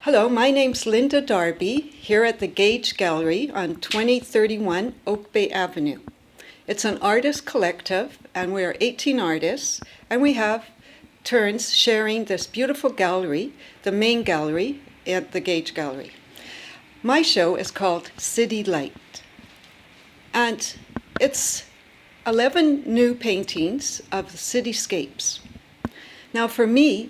Hello, my name's Linda Darby, here at the Gage Gallery on 2031 Oak Bay Avenue. It's an artist collective, and we are 18 artists, and we have turns sharing this beautiful gallery, the main gallery at the Gage Gallery. My show is called City Light, and it's 11 new paintings of cityscapes. Now for me,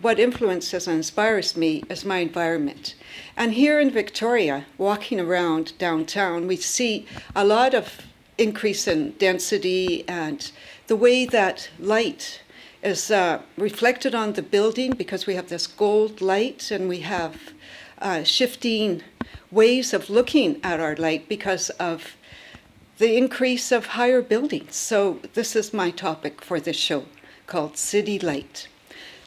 what influences and inspires me is my environment. And here in Victoria, walking around downtown, we see a lot of increase in density and the way that light is reflected on the building, because we have this gold light and we have shifting ways of looking at our light because of the increase of higher buildings. So this is my topic for this show, called City Light.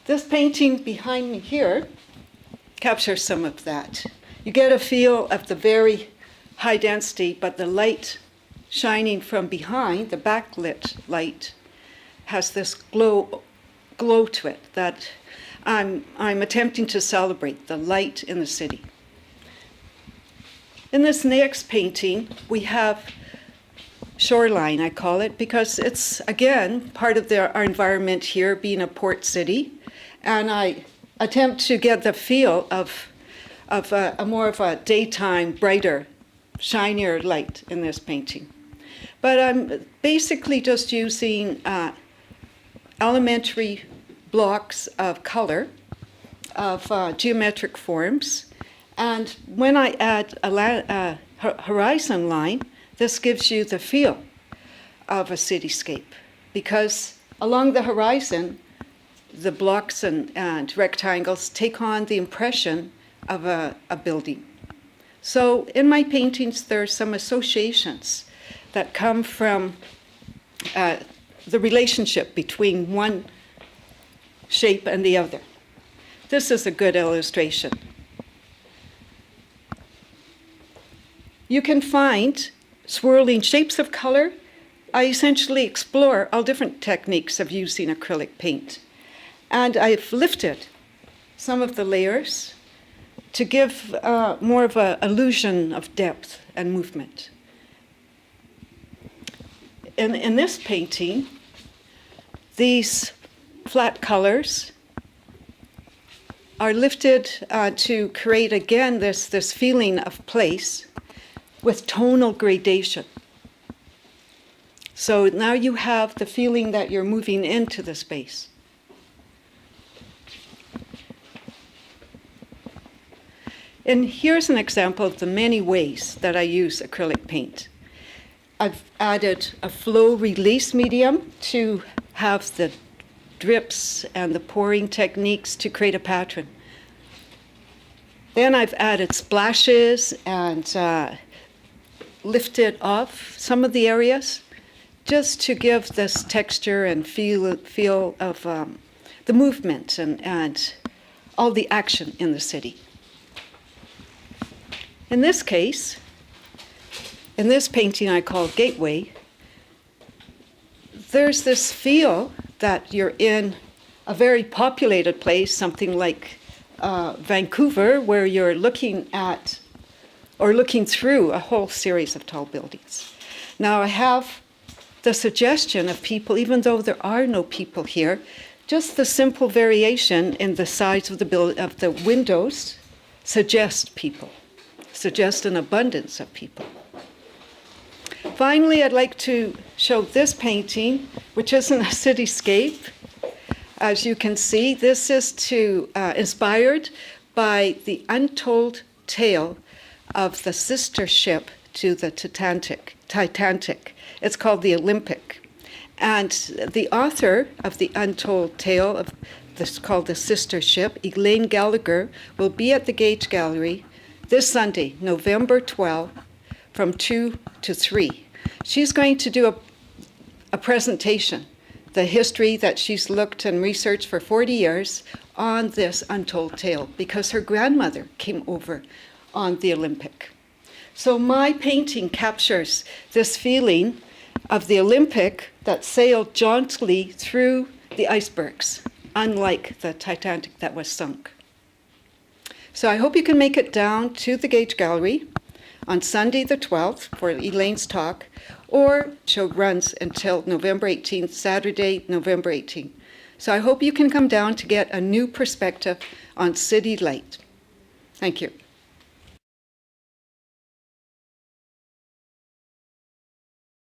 This painting behind me here captures some of that. You get a feel of the very high density, but the light shining from behind, the backlit light, has this glow to it that I'm attempting to celebrate, the light in the city. In this next painting, we have Shoreline, I call it, because it's, again, part of our environment here, being a port city. And I attempt to get the feel of a more of a daytime, brighter, shinier light in this painting. But I'm basically just using elementary blocks of color, of geometric forms. And when I add a horizon line, this gives you the feel of a cityscape, because along the horizon, the blocks and rectangles take on the impression of a building. So in my paintings, there are some associations that come from the relationship between one shape and the other. This is a good illustration. You can find swirling shapes of color. I essentially explore all different techniques of using acrylic paint. And I've lifted some of the layers to give more of an illusion of depth and movement. In this painting, these flat colors are lifted to create, again, this feeling of place with tonal gradation. So now you have the feeling that you're moving into the space. And here's an example of the many ways that I use acrylic paint. I've added a flow release medium to have the drips and the pouring techniques to create a pattern. Then I've added splashes and lifted off some of the areas just to give this texture and feel of the movement and all the action in the city. In this case, in this painting I call Gateway, there's this feel that you're in a very populated place, something like Vancouver, where you're looking at or looking through a whole series of tall buildings. Now I have the suggestion of people, even though there are no people here, just the simple variation in the size of the windows suggest people. Suggest an abundance of people. Finally, I'd like to show this painting, which isn't a cityscape. As you can see, this is inspired by the untold tale of the sister ship to the Titanic. It's called the Olympic. And the author of the untold tale of this, called the sister ship, Elaine Gallagher, will be at the Gage Gallery this Sunday, November 12, from 2 to 3. She's going to do a presentation, the history that she's looked and researched for 40 years on this untold tale, because her grandmother came over on the Olympic. So my painting captures this feeling of the Olympic that sailed jauntily through the icebergs, unlike the Titanic that was sunk. So I hope you can make it down to the Gage Gallery on Sunday the 12th for Elaine's talk, or show runs until November 18th, Saturday, November 18th. So I hope you can come down to get a new perspective on city light. Thank you.